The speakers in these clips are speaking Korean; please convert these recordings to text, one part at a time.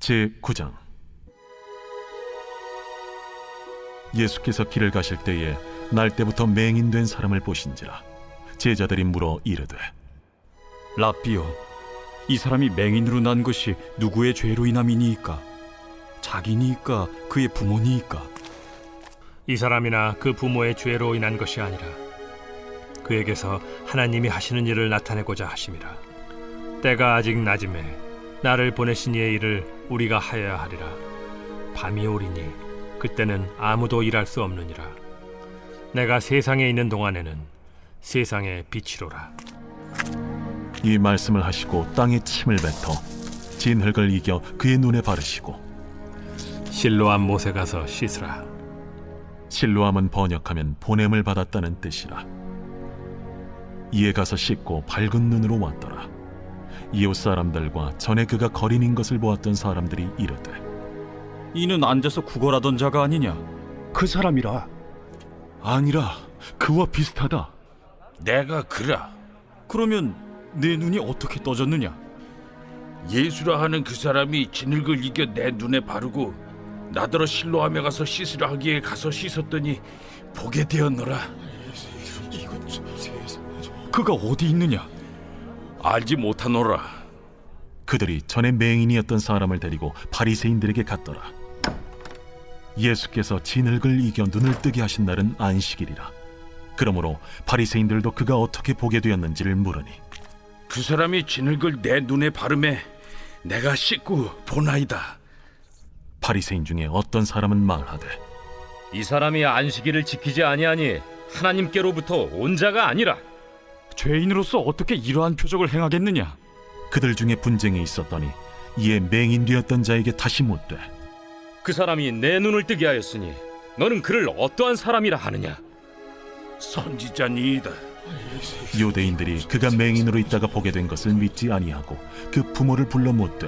제9장. 예수께서 길을 가실 때에 날 때부터 맹인된 사람을 보신지라. 제자들이 물어 이르되, 랍비여, 이 사람이 맹인으로 난 것이 누구의 죄로 인함이니이까? 자기니이까 그의 부모니이까? 이 사람이나 그 부모의 죄로 인한 것이 아니라 그에게서 하나님이 하시는 일을 나타내고자 하심이라. 때가 아직 낮음에 나를 보내신 이의 일을 우리가 하여야 하리라. 밤이 오리니 그때는 아무도 일할 수 없느니라. 내가 세상에 있는 동안에는 세상의 빛이로라. 이 말씀을 하시고 땅에 침을 뱉어 진흙을 이겨 그의 눈에 바르시고, 실로암 못에 가서 씻으라. 실로암은 번역하면 보냄을 받았다는 뜻이라. 이에 가서 씻고 밝은 눈으로 왔더라. 이웃 사람들과 전에 그가 거린인 것을 보았던 사람들이 이르되, 이는 앉아서 구걸하던 자가 아니냐? 그 사람이라. 아니라 그와 비슷하다. 내가 그라. 그러면 내 눈이 어떻게 떠졌느냐? 예수라 하는 그 사람이 진흙을 이겨 내 눈에 바르고 나더러 실로암에 가서 씻으라 하기에 가서 씻었더니 보게 되었노라. 그가 어디 있느냐? 알지 못하노라. 그들이 전에 맹인이었던 사람을 데리고 바리새인들에게 갔더라. 예수께서 진흙을 이겨 눈을 뜨게 하신 날은 안식일이라. 그러므로 바리새인들도 그가 어떻게 보게 되었는지를 물으니, 그 사람이 진흙을 내 눈에 바르매 내가 씻고 보나이다. 바리새인 중에 어떤 사람은 말하되, 이 사람이 안식일을 지키지 아니하니 하나님께로부터 온 자가 아니라. 죄인으로서 어떻게 이러한 표적을 행하겠느냐? 그들 중에 분쟁이 있었더니 이에 맹인 되었던 자에게 다시 묻되, 그 사람이 내 눈을 뜨게 하였으니 너는 그를 어떠한 사람이라 하느냐? 선지자니이다. 유대인들이 그가 맹인으로 있다가 보게 된 것을 믿지 아니하고 그 부모를 불러 묻되,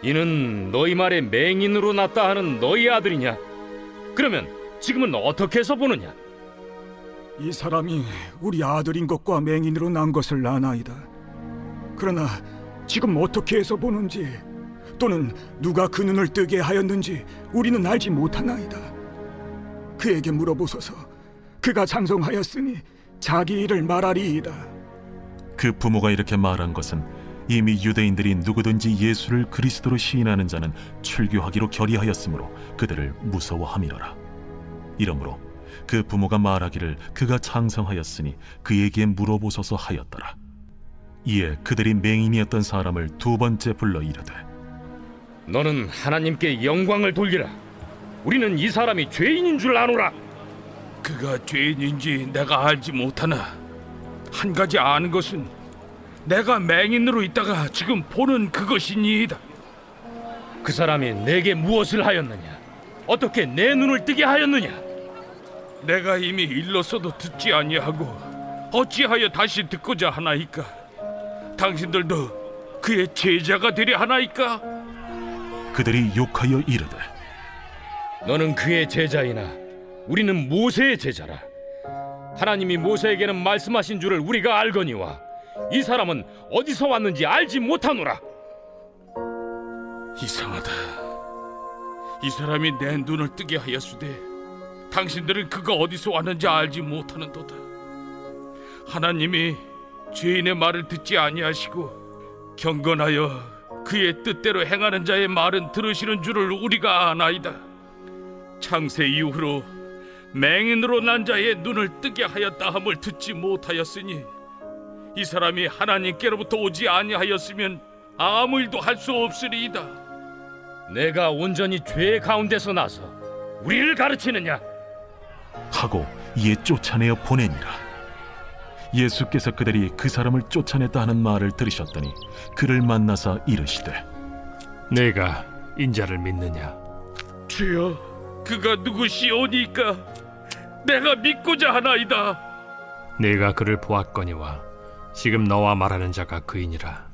이는 너희 말에 맹인으로 났다 하는 너희 아들이냐? 그러면 지금은 어떻게 해서 보느냐? 이 사람이 우리 아들인 것과 맹인으로 난 것을 아나이다. 그러나 지금 어떻게 해서 보는지 또는 누가 그 눈을 뜨게 하였는지 우리는 알지 못하나이다. 그에게 물어보소서. 그가 장성하였으니 자기 일을 말하리이다. 그 부모가 이렇게 말한 것은 이미 유대인들이 누구든지 예수를 그리스도로 시인하는 자는 출교하기로 결의하였으므로 그들을 무서워함이로라. 이러므로 그 부모가 말하기를 그가 장성하였으니 그에게 물어보소서 하였더라. 이에 그들이 맹인이었던 사람을 두 번째 불러 이르되, 너는 하나님께 영광을 돌리라. 우리는 이 사람이 죄인인 줄 아노라. 그가 죄인인지 내가 알지 못하나 한 가지 아는 것은 내가 맹인으로 있다가 지금 보는 그것이니이다. 그 사람이 내게 무엇을 하였느냐? 어떻게 내 눈을 뜨게 하였느냐? 내가 이미 일렀어도 듣지 아니하고 어찌하여 다시 듣고자 하나이까? 당신들도 그의 제자가 되려 하나이까? 그들이 욕하여 이르되, 너는 그의 제자이나 우리는 모세의 제자라. 하나님이 모세에게는 말씀하신 줄을 우리가 알거니와 이 사람은 어디서 왔는지 알지 못하노라. 이상하다. 이 사람이 내 눈을 뜨게 하였으되 당신들은 그가 어디서 왔는지 알지 못하는도다. 하나님이 죄인의 말을 듣지 아니하시고 경건하여 그의 뜻대로 행하는 자의 말은 들으시는 줄을 우리가 아나이다. 창세 이후로 맹인으로 난 자의 눈을 뜨게 하였다 함을 듣지 못하였으니 이 사람이 하나님께로부터 오지 아니하였으면 아무 일도 할 수 없으리이다. 내가 온전히 죄 가운데서 나서 우리를 가르치느냐? 하고 이에 쫓아내어 보내니라. 예수께서 그들이 그 사람을 쫓아냈다 하는 말을 들으셨더니 그를 만나사 이르시되, 내가 인자를 믿느냐? 주여, 그가 누구시오니까 내가 믿고자 하나이다. 내가 그를 보았거니와 지금 너와 말하는 자가 그이니라.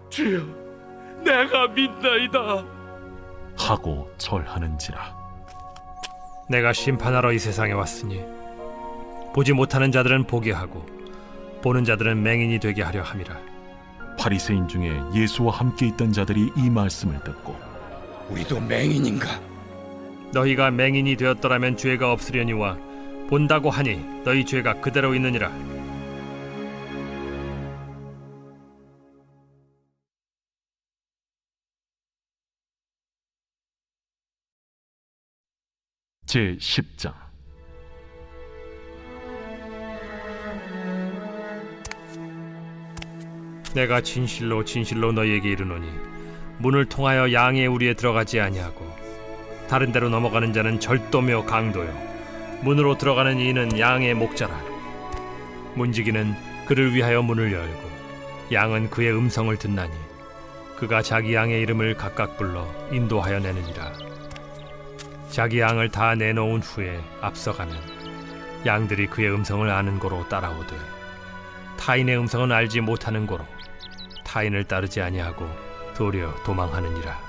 주여, 내가 믿나이다. 하고 절하는지라. 내가 심판하러 이 세상에 왔으니 보지 못하는 자들은 보게 하고 보는 자들은 맹인이 되게 하려 함이라. 바리새인 중에 예수와 함께 있던 자들이 이 말씀을 듣고 우리도 맹인인가? 너희가 맹인이 되었더라면 죄가 없으려니와 본다고 하니 너희 죄가 그대로 있느니라. 제 10장. 내가 진실로 진실로 너희에게 이르노니 문을 통하여 양의 우리에 들어가지 아니하고 다른 데로 넘어가는 자는 절도며 강도요 문으로 들어가는 이는 양의 목자라. 문지기는 그를 위하여 문을 열고 양은 그의 음성을 듣나니 그가 자기 양의 이름을 각각 불러 인도하여 내느니라. 자기 양을 다 내놓은 후에 앞서가면 양들이 그의 음성을 아는 고로 따라오되 타인의 음성은 알지 못하는 고로 타인을 따르지 아니하고 도리어 도망하느니라.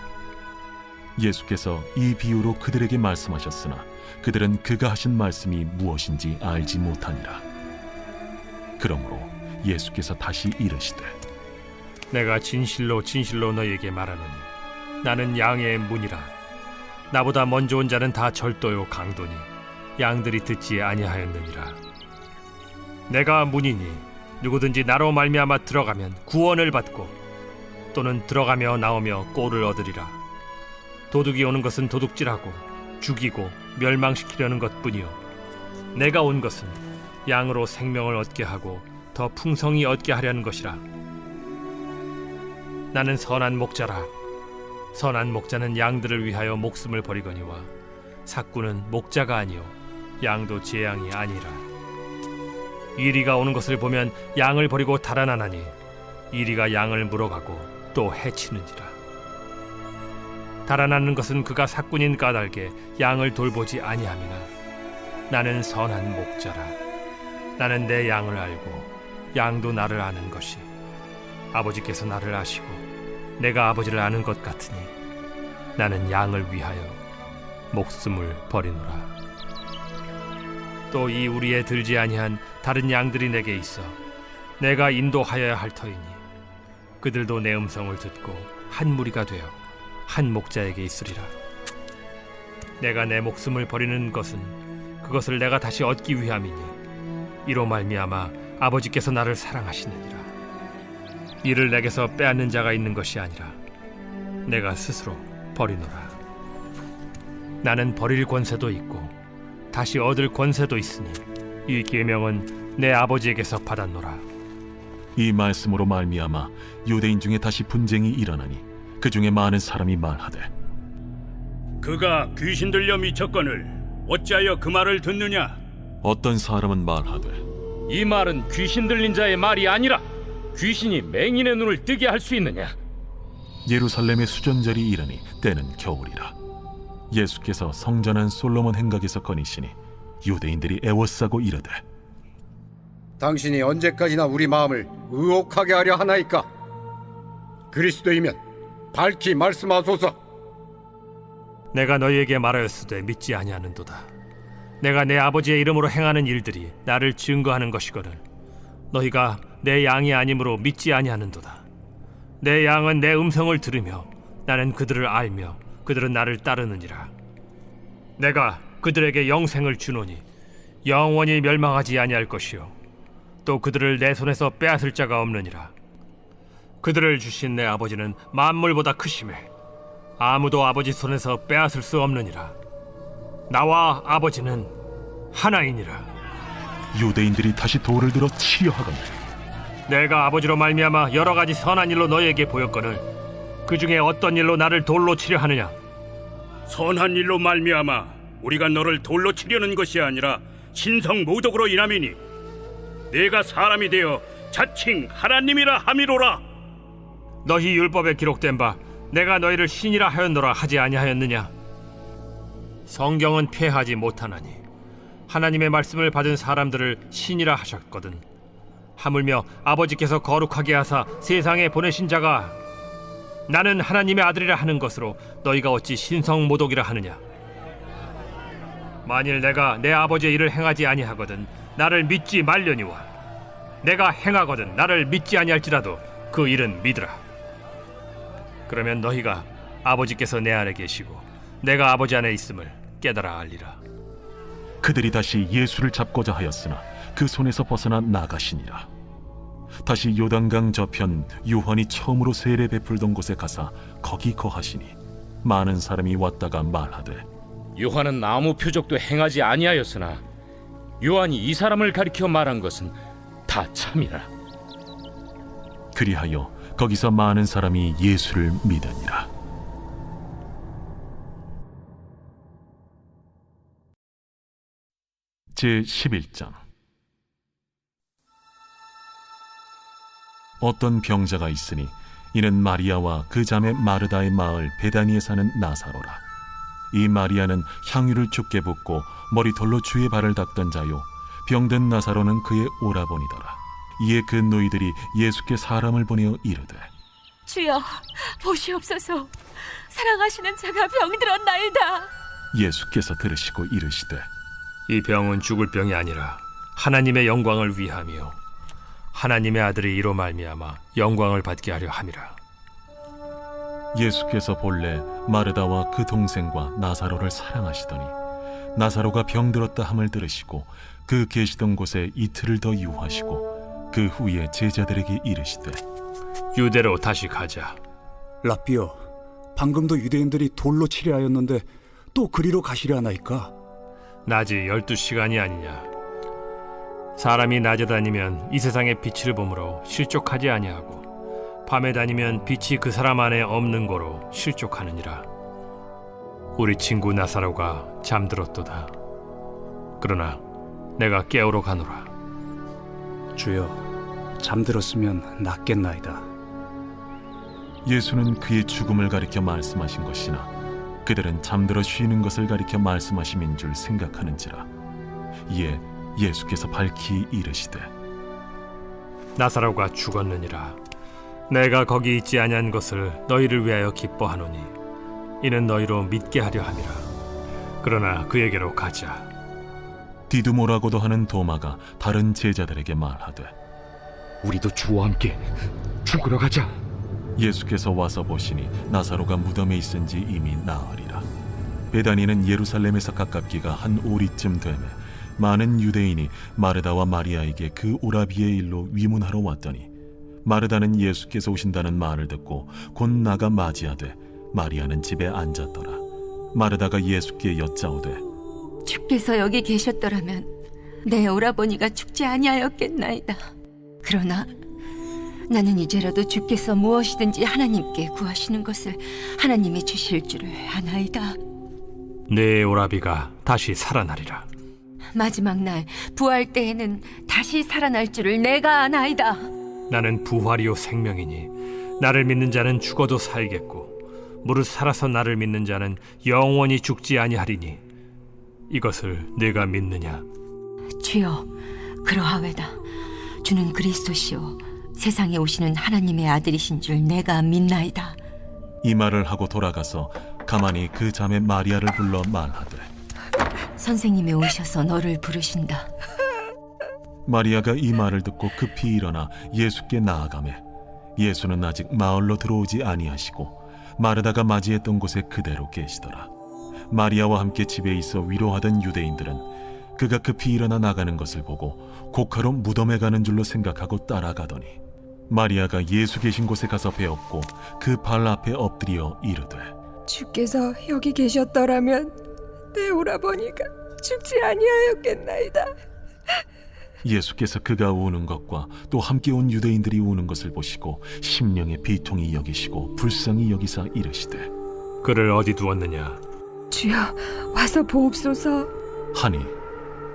예수께서 이 비유로 그들에게 말씀하셨으나 그들은 그가 하신 말씀이 무엇인지 알지 못하니라. 그러므로 예수께서 다시 이르시되 내가 진실로 진실로 너희에게 말하노니 나는 양의 문이라. 나보다 먼저 온 자는 다 절도요 강도니 양들이 듣지 아니하였느니라. 내가 문이니 누구든지 나로 말미암아 들어가면 구원을 받고 또는 들어가며 나오며 꼴을 얻으리라. 도둑이 오는 것은 도둑질하고 죽이고 멸망시키려는 것뿐이요 내가 온 것은 양으로 생명을 얻게 하고 더 풍성히 얻게 하려는 것이라. 나는 선한 목자라. 선한 목자는 양들을 위하여 목숨을 버리거니와 삭구는 목자가 아니요 양도 제 양이 아니라. 이리가 오는 것을 보면 양을 버리고 달아나나니 이리가 양을 물어가고 또 해치는지라. 달아나는 것은 그가 삭군인 까닭에 양을 돌보지 아니함이나 나는 선한 목자라. 나는 내 양을 알고 양도 나를 아는 것이 아버지께서 나를 아시고 내가 아버지를 아는 것 같으니 나는 양을 위하여 목숨을 버리노라. 또 이 우리에 들지 아니한 다른 양들이 내게 있어 내가 인도하여야 할 터이니 그들도 내 음성을 듣고 한 무리가 되어 한 목자에게 있으리라. 내가 내 목숨을 버리는 것은 그것을 내가 다시 얻기 위함이니 이로 말미암아 아버지께서 나를 사랑하시느니라. 이를 내게서 빼앗는 자가 있는 것이 아니라 내가 스스로 버리노라. 나는 버릴 권세도 있고 다시 얻을 권세도 있으니 이 계명은 내 아버지에게서 받았노라. 이 말씀으로 말미암아 유대인 중에 다시 분쟁이 일어나니 그 중에 많은 사람이 말하되 그가 귀신 들려 미쳤거늘 어찌하여 그 말을 듣느냐? 어떤 사람은 말하되 이 말은 귀신 들린 자의 말이 아니라 귀신이 맹인의 눈을 뜨게 할 수 있느냐? 예루살렘의 수전절이 이르니 때는 겨울이라. 예수께서 성전한 솔로몬 행각에서 거니시니 유대인들이 애워싸고 이르되 당신이 언제까지나 우리 마음을 의혹하게 하려 하나이까? 그리스도이면 밝히 말씀하소서. 내가 너희에게 말하였으되 믿지 아니하는도다. 내가 내 아버지의 이름으로 행하는 일들이 나를 증거하는 것이거늘 너희가 내 양이 아니므로 믿지 아니하는도다. 내 양은 내 음성을 들으며 나는 그들을 알며 그들은 나를 따르느니라. 내가 그들에게 영생을 주노니 영원히 멸망하지 아니할 것이요 또 그들을 내 손에서 빼앗을 자가 없느니라. 그들을 주신 내 아버지는 만물보다 크심에 아무도 아버지 손에서 빼앗을 수 없느니라. 나와 아버지는 하나이니라. 유대인들이 다시 돌을 들어 치려 하거늘 내가 아버지로 말미암아 여러 가지 선한 일로 너희에게 보였거늘 그 중에 어떤 일로 나를 돌로 치려 하느냐? 선한 일로 말미암아 우리가 너를 돌로 치려는 것이 아니라 신성 모독으로 인함이니 네가 사람이 되어 자칭 하나님이라 함이로라. 너희 율법에 기록된 바 내가 너희를 신이라 하였노라 하지 아니하였느냐? 성경은 폐하지 못하나니 하나님의 말씀을 받은 사람들을 신이라 하셨거든. 하물며 아버지께서 거룩하게 하사 세상에 보내신 자가 나는 하나님의 아들이라 하는 것으로 너희가 어찌 신성 모독이라 하느냐? 만일 내가 내 아버지의 일을 행하지 아니하거든 나를 믿지 말려니와 내가 행하거든 나를 믿지 아니할지라도 그 일은 믿으라. 그러면 너희가 아버지께서 내 안에 계시고 내가 아버지 안에 있음을 깨달아 알리라. 그들이 다시 예수를 잡고자 하였으나 그 손에서 벗어나 나가시니라. 다시 요단강 저편 요한이 처음으로 세례 베풀던 곳에 가사 거기 거하시니 많은 사람이 왔다가 말하되 요한은 아무 표적도 행하지 아니하였으나 요한이 이 사람을 가리켜 말한 것은 다 참이라. 그리하여 거기서 많은 사람이 예수를 믿으니라. 제11장. 어떤 병자가 있으니 이는 마리아와 그 자매 마르다의 마을 베다니에 사는 나사로라. 이 마리아는 향유를 죽게 붓고 머리털로 주의 발을 닦던 자요, 병든 나사로는 그의 오라버니더라. 이에 그 노이들이 예수께 사람을 보내어 이르되 주여, 보시옵소서. 사랑하시는 자가 병들었나이다. 예수께서 들으시고 이르시되 이 병은 죽을 병이 아니라 하나님의 영광을 위함이요 하나님의 아들이 이로 말미암아 영광을 받게 하려 함이라. 예수께서 본래 마르다와 그 동생과 나사로를 사랑하시더니 나사로가 병들었다 함을 들으시고 그 계시던 곳에 이틀을 더 유하시고 그 후에 제자들에게 이르시되 유대로 다시 가자. 라삐여, 방금도 유대인들이 돌로 치려 하였는데 또 그리로 가시려 하나이까? 낮이 12시간이 아니냐. 사람이 낮에 다니면 이 세상의 빛을 보므로 실족하지 아니하고 밤에 다니면 빛이 그 사람 안에 없는 거로 실족하느니라. 우리 친구 나사로가 잠들었도다. 그러나 내가 깨우러 가노라. 주여, 잠들었으면 낫겠나이다. 예수는 그의 죽음을 가리켜 말씀하신 것이나 그들은 잠들어 쉬는 것을 가리켜 말씀하심인 줄 생각하는지라. 이에 예수께서 밝히 이르시되 나사로가 죽었느니라. 내가 거기 있지 아니한 것을 너희를 위하여 기뻐하노니 이는 너희로 믿게 하려 함이라. 그러나 그에게로 가자. 디두모라고도 하는 도마가 다른 제자들에게 말하되 우리도 주와 함께 죽으러 가자. 예수께서 와서 보시니 나사로가 무덤에 있은지 이미 나으리라. 베다니는 예루살렘에서 가깝기가 한 오리쯤 되매 많은 유대인이 마르다와 마리아에게 그 오라비의 일로 위문하러 왔더니 마르다는 예수께서 오신다는 말을 듣고 곧 나가 맞이하되 마리아는 집에 앉았더라. 마르다가 예수께 여짜오되 주께서 여기 계셨더라면 내 오라버니가 죽지 아니하였겠나이다. 그러나 나는 이제라도 주께서 무엇이든지 하나님께 구하시는 것을 하나님이 주실 줄을 아나이다. 내 오라비가 다시 살아나리라. 마지막 날 부활 때에는 다시 살아날 줄을 내가 아나이다. 나는 부활이요 생명이니 나를 믿는 자는 죽어도 살겠고 무릇 살아서 나를 믿는 자는 영원히 죽지 아니하리니 이것을 내가 믿느냐? 주여, 그러하외다. 주는 그리스도시요 세상에 오시는 하나님의 아들이신 줄 내가 믿나이다. 이 말을 하고 돌아가서 가만히 그 자매 마리아를 불러 말하되 선생님이 오셔서 너를 부르신다. 마리아가 이 말을 듣고 급히 일어나 예수께 나아가매 예수는 아직 마을로 들어오지 아니하시고 마르다가 맞이했던 곳에 그대로 계시더라. 마리아와 함께 집에 있어 위로하던 유대인들은 그가 급히 일어나 나가는 것을 보고 곡하러 무덤에 가는 줄로 생각하고 따라가더니 마리아가 예수 계신 곳에 가서 배웠고 그 발 앞에 엎드려 이르되 주께서 여기 계셨더라면 내 오라버니가 죽지 아니하였겠나이다. 예수께서 그가 우는 것과 또 함께 온 유대인들이 우는 것을 보시고 심령의 비통이 여기시고 불쌍히 여기사 이르시되 그를 어디 두었느냐? 주여, 와서 보옵소서. 하니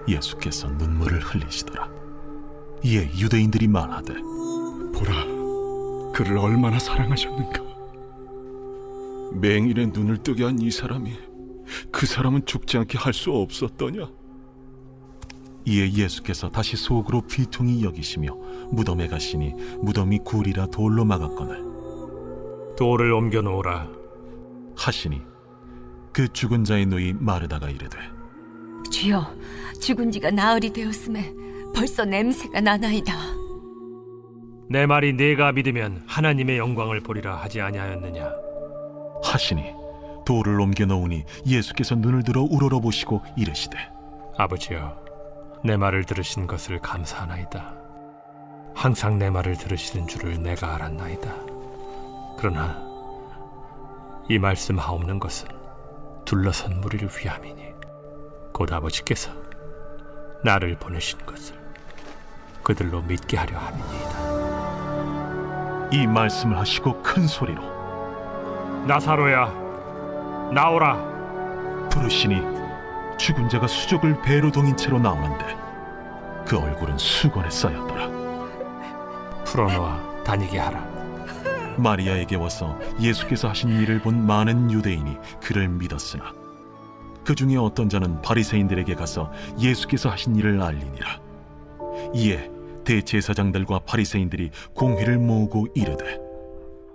예수께서 눈물을 흘리시더라. 이에 유대인들이 말하되 보라, 그를 얼마나 사랑하셨는가. 맹인의 눈을 뜨게 한 이 사람이 그 사람은 죽지 않게 할 수 없었더냐. 이에 예수께서 다시 속으로 비통히 여기시며 무덤에 가시니 무덤이 굴이라 돌로 막았거늘 돌을 옮겨 놓으라 하시니 그 죽은 자의 누이 마르다가 이르되 주여, 죽은 지가 나흘이 되었음에 벌써 냄새가 나나이다. 내 말이 네가 믿으면 하나님의 영광을 보리라 하지 아니하였느냐? 하시니 돌을 옮겨 놓으니 예수께서 눈을 들어 우러러보시고 이르시되 아버지여, 내 말을 들으신 것을 감사하나이다. 항상 내 말을 들으시는 줄을 내가 알았나이다. 그러나 이 말씀하옵는 것은 둘러선 무리를 위함이니 곧 아버지께서 나를 보내신 것을 그들로 믿게 하려 함이니이다. 이 말씀을 하시고 큰 소리로 나사로야, 나오라. 부르시니 죽은 자가 수족을 배로 동인 채로 나오는데 그 얼굴은 수건에 쌓였더라. 풀어놓아 다니게 하라. 마리아에게 와서 예수께서 하신 일을 본 많은 유대인이 그를 믿었으나 그 중에 어떤 자는 바리새인들에게 가서 예수께서 하신 일을 알리니라. 이에 대제사장들과 바리새인들이 공회를 모으고 이르되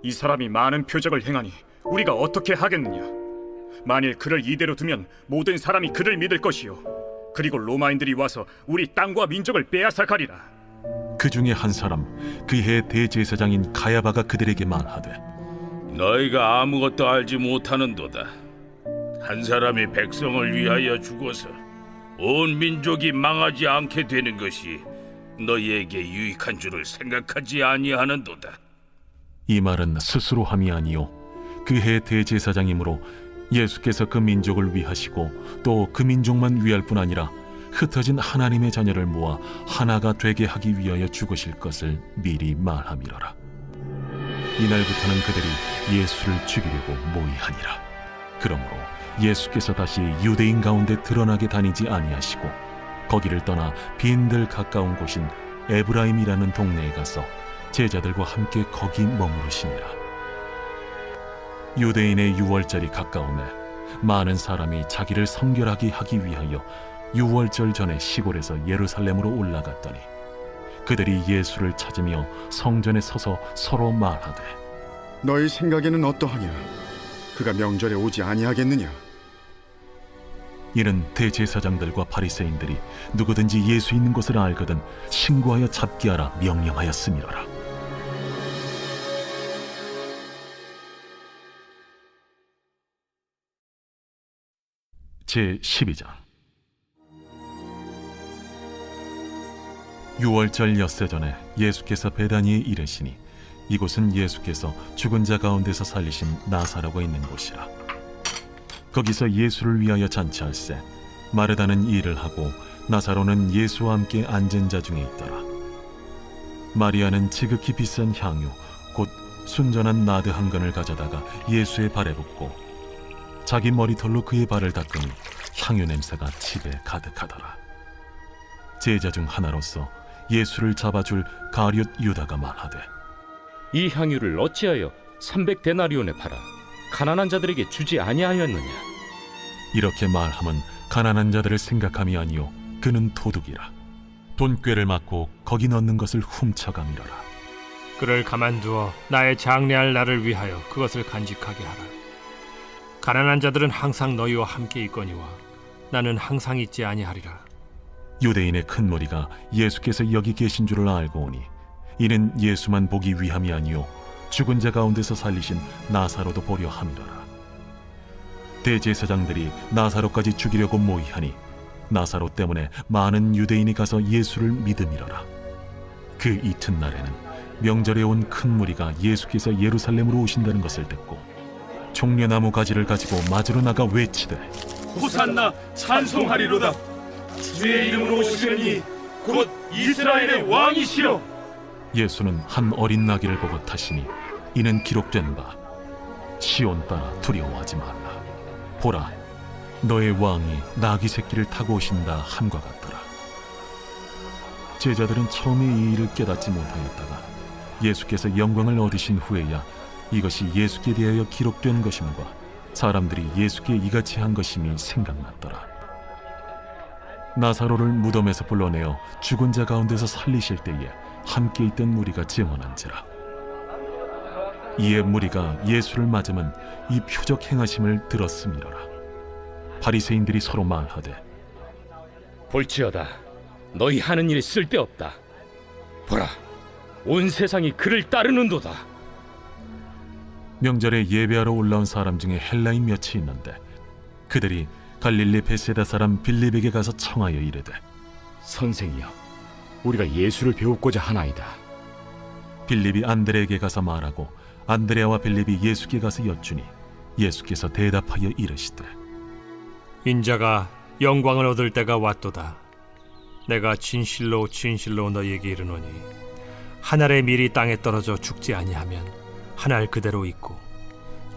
이 사람이 많은 표적을 행하니 우리가 어떻게 하겠느냐? 만일 그를 이대로 두면 모든 사람이 그를 믿을 것이요, 그리고 로마인들이 와서 우리 땅과 민족을 빼앗아 가리라. 그 중에 한 사람 그의 대제사장인 가야바가 그들에게 말하되 너희가 아무것도 알지 못하는도다. 한 사람이 백성을 위하여 죽어서 온 민족이 망하지 않게 되는 것이 너희에게 유익한 줄을 생각하지 아니하는도다. 이 말은 스스로 함이 아니요 그의 대제사장이므로 예수께서 그 민족을 위하시고 또 그 민족만 위할 뿐 아니라 흩어진 하나님의 자녀를 모아 하나가 되게 하기 위하여 죽으실 것을 미리 말함이로라. 이날부터는 그들이 예수를 죽이려고 모의하니라. 그러므로 예수께서 다시 유대인 가운데 드러나게 다니지 아니하시고 거기를 떠나 빈들 가까운 곳인 에브라임이라는 동네에 가서 제자들과 함께 거기 머무르시니라. 유대인의 유월절이 가까우매 많은 사람이 자기를 성결하게 하기 위하여 유월절 전에 시골에서 예루살렘으로 올라갔더니 그들이 예수를 찾으며 성전에 서서 서로 말하되 너희 생각에는 어떠하냐? 그가 명절에 오지 아니하겠느냐? 이는 대제사장들과 바리새인들이 누구든지 예수 있는 것을 알거든 신고하여 잡게 하라 명령하였음이로라. 제12장 유월절 엿새 전에 예수께서 베다니에 이르시니 이곳은 예수께서 죽은 자 가운데서 살리신 나사로가 있는 곳이라. 거기서 예수를 위하여 잔치할세 마르다는 일을 하고 나사로는 예수와 함께 앉은 자 중에 있더라. 마리아는 지극히 비싼 향유 곧 순전한 나드 한 근을 가져다가 예수의 발에 붓고 자기 머리털로 그의 발을 닦으니 향유 냄새가 집에 가득하더라. 제자 중 하나로서 예수를 잡아줄 가룟 유다가 말하되 이 향유를 어찌하여 300데나리온에 팔아 가난한 자들에게 주지 아니하였느냐? 이렇게 말함은 가난한 자들을 생각함이 아니요 그는 도둑이라. 돈꾀를 맞고 거기 넣는 것을 훔쳐감이로라. 그를 가만두어 나의 장래할 날을 위하여 그것을 간직하게 하라. 가난한 자들은 항상 너희와 함께 있거니와 나는 항상 있지 아니하리라. 유대인의 큰 무리가 예수께서 여기 계신 줄을 알고 오니 이는 예수만 보기 위함이 아니요 죽은 자 가운데서 살리신 나사로도 보려 함이로라. 대제사장들이 나사로까지 죽이려고 모의하니 나사로 때문에 많은 유대인이 가서 예수를 믿음이로라. 그 이튿날에는 명절에 온 큰 무리가 예수께서 예루살렘으로 오신다는 것을 듣고 종려나무 가지를 가지고 맞으러 나가 외치되 호산나 찬송하리로다. 주의 이름으로 오시려니 곧 이스라엘의 왕이시여. 예수는 한 어린 나귀를 보고 타시니 이는 기록된 바 시온 따라 두려워하지 말라. 보라, 너의 왕이 나귀 새끼를 타고 오신다 함과 같더라. 제자들은 처음에 이 일을 깨닫지 못하였다가 예수께서 영광을 얻으신 후에야 이것이 예수께 대하여 기록된 것임과 사람들이 예수께 이같이 한 것임이 생각났더라. 나사로를 무덤에서 불러내어 죽은 자 가운데서 살리실 때에 함께 있던 무리가 증언한지라. 이에 무리가 예수를 맞으면 이 표적 행하심을 들었음이로라. 바리새인들이 서로 말하되 볼지어다, 너희 하는 일이 쓸데없다. 보라, 온 세상이 그를 따르는도다. 명절에 예배하러 올라온 사람 중에 헬라인 몇이 있는데 그들이 갈릴리 베세다 사람 빌립에게 가서 청하여 이르되 선생이여, 우리가 예수를 배우고자 하나이다. 빌립이 안드레에게 가서 말하고 안드레와 빌립이 예수께 가서 여쭈니 예수께서 대답하여 이르시되 인자가 영광을 얻을 때가 왔도다. 내가 진실로 진실로 너희에게 이르노니 한 알의 밀이 땅에 떨어져 죽지 아니하면 한 알 그대로 있고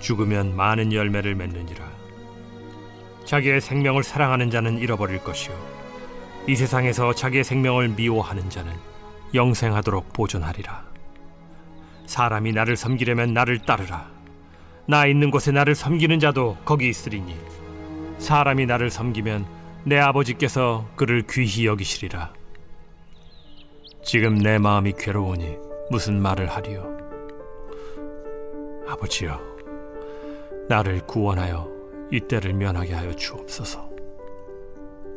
죽으면 많은 열매를 맺느니라. 자기의 생명을 사랑하는 자는 잃어버릴 것이요 이 세상에서 자기의 생명을 미워하는 자는 영생하도록 보존하리라. 사람이 나를 섬기려면 나를 따르라. 나 있는 곳에 나를 섬기는 자도 거기 있으리니 사람이 나를 섬기면 내 아버지께서 그를 귀히 여기시리라. 지금 내 마음이 괴로우니 무슨 말을 하리요? 아버지여, 나를 구원하여 이 때를 면하게 하여 주옵소서.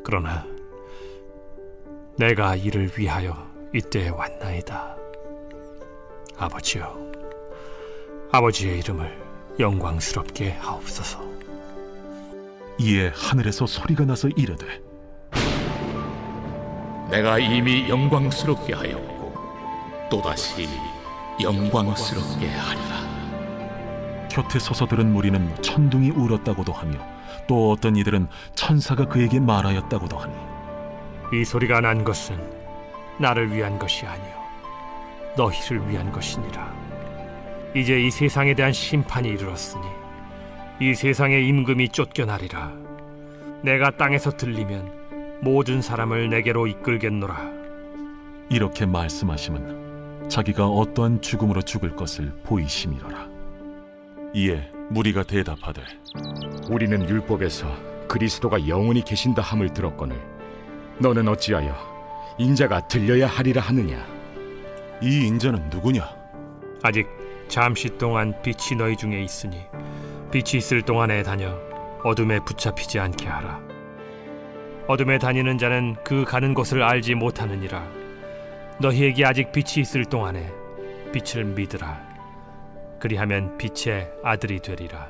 그러나 내가 이를 위하여 이때에 왔나이다. 아버지여, 아버지의 이름을 영광스럽게 하옵소서. 이에 하늘에서 소리가 나서 이르되 내가 이미 영광스럽게 하였고 또다시 영광스럽게 하리라. 곁에 서서 들은 무리는 천둥이 울었다고도 하며 또 어떤 이들은 천사가 그에게 말하였다고도 하니 이 소리가 난 것은 나를 위한 것이 아니요 너희를 위한 것이니라. 이제 이 세상에 대한 심판이 이르렀으니 이 세상의 임금이 쫓겨나리라. 내가 땅에서 들리면 모든 사람을 내게로 이끌겠노라. 이렇게 말씀하심은 자기가 어떠한 죽음으로 죽을 것을 보이심이로라. 이에 무리가 대답하되 우리는 율법에서 그리스도가 영원히 계신다 함을 들었거늘 너는 어찌하여 인자가 들려야 하리라 하느냐? 이 인자는 누구냐? 아직 잠시 동안 빛이 너희 중에 있으니 빛이 있을 동안에 다녀 어둠에 붙잡히지 않게 하라. 어둠에 다니는 자는 그 가는 곳을 알지 못하느니라. 너희에게 아직 빛이 있을 동안에 빛을 믿으라. 그리하면 빛의 아들이 되리라.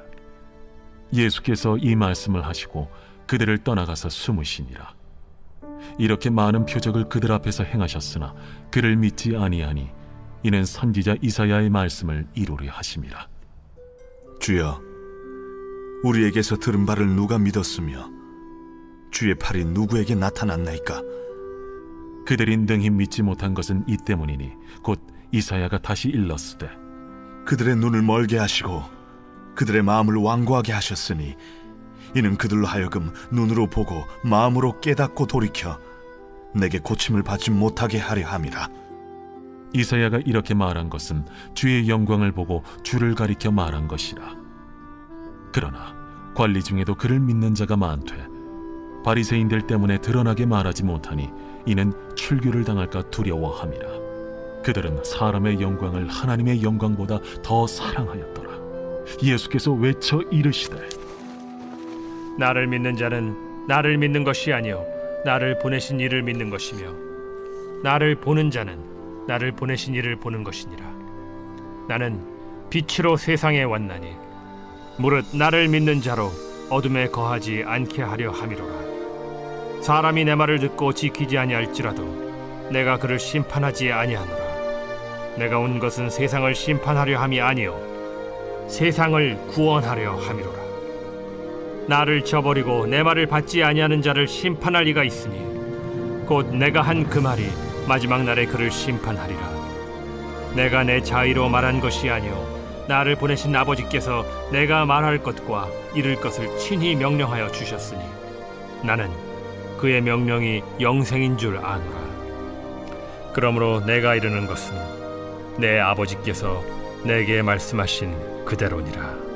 예수께서 이 말씀을 하시고 그들을 떠나가서 숨으시니라. 이렇게 많은 표적을 그들 앞에서 행하셨으나 그를 믿지 아니하니 이는 선지자 이사야의 말씀을 이루려 하심이라. 주여, 우리에게서 들은 바를 누가 믿었으며 주의 팔이 누구에게 나타났나이까? 그들이 능히 믿지 못한 것은 이 때문이니 곧 이사야가 다시 일렀으되 그들의 눈을 멀게 하시고 그들의 마음을 완고하게 하셨으니 이는 그들로 하여금 눈으로 보고 마음으로 깨닫고 돌이켜 내게 고침을 받지 못하게 하려 함이라. 이사야가 이렇게 말한 것은 주의 영광을 보고 주를 가리켜 말한 것이라. 그러나 관리 중에도 그를 믿는 자가 많되 바리새인들 때문에 드러나게 말하지 못하니 이는 출교를 당할까 두려워함이라. 그들은 사람의 영광을 하나님의 영광보다 더 사랑하였더라. 예수께서 외쳐 이르시되 나를 믿는 자는 나를 믿는 것이 아니요 나를 보내신 이를 믿는 것이며 나를 보는 자는 나를 보내신 이를 보는 것이니라. 나는 빛으로 세상에 왔나니 무릇 나를 믿는 자로 어둠에 거하지 않게 하려 함이로라. 사람이 내 말을 듣고 지키지 아니할지라도 내가 그를 심판하지 아니하노라. 내가 온 것은 세상을 심판하려 함이 아니요 세상을 구원하려 함이로라. 나를 저버리고 내 말을 받지 아니하는 자를 심판할 이가 있으니 곧 내가 한 그 말이 마지막 날에 그를 심판하리라. 내가 내 자의로 말한 것이 아니요 나를 보내신 아버지께서 내가 말할 것과 이룰 것을 친히 명령하여 주셨으니 나는 그의 명령이 영생인 줄 아노라. 그러므로 내가 이르는 것은 내 아버지께서 내게 말씀하신 그대로니라.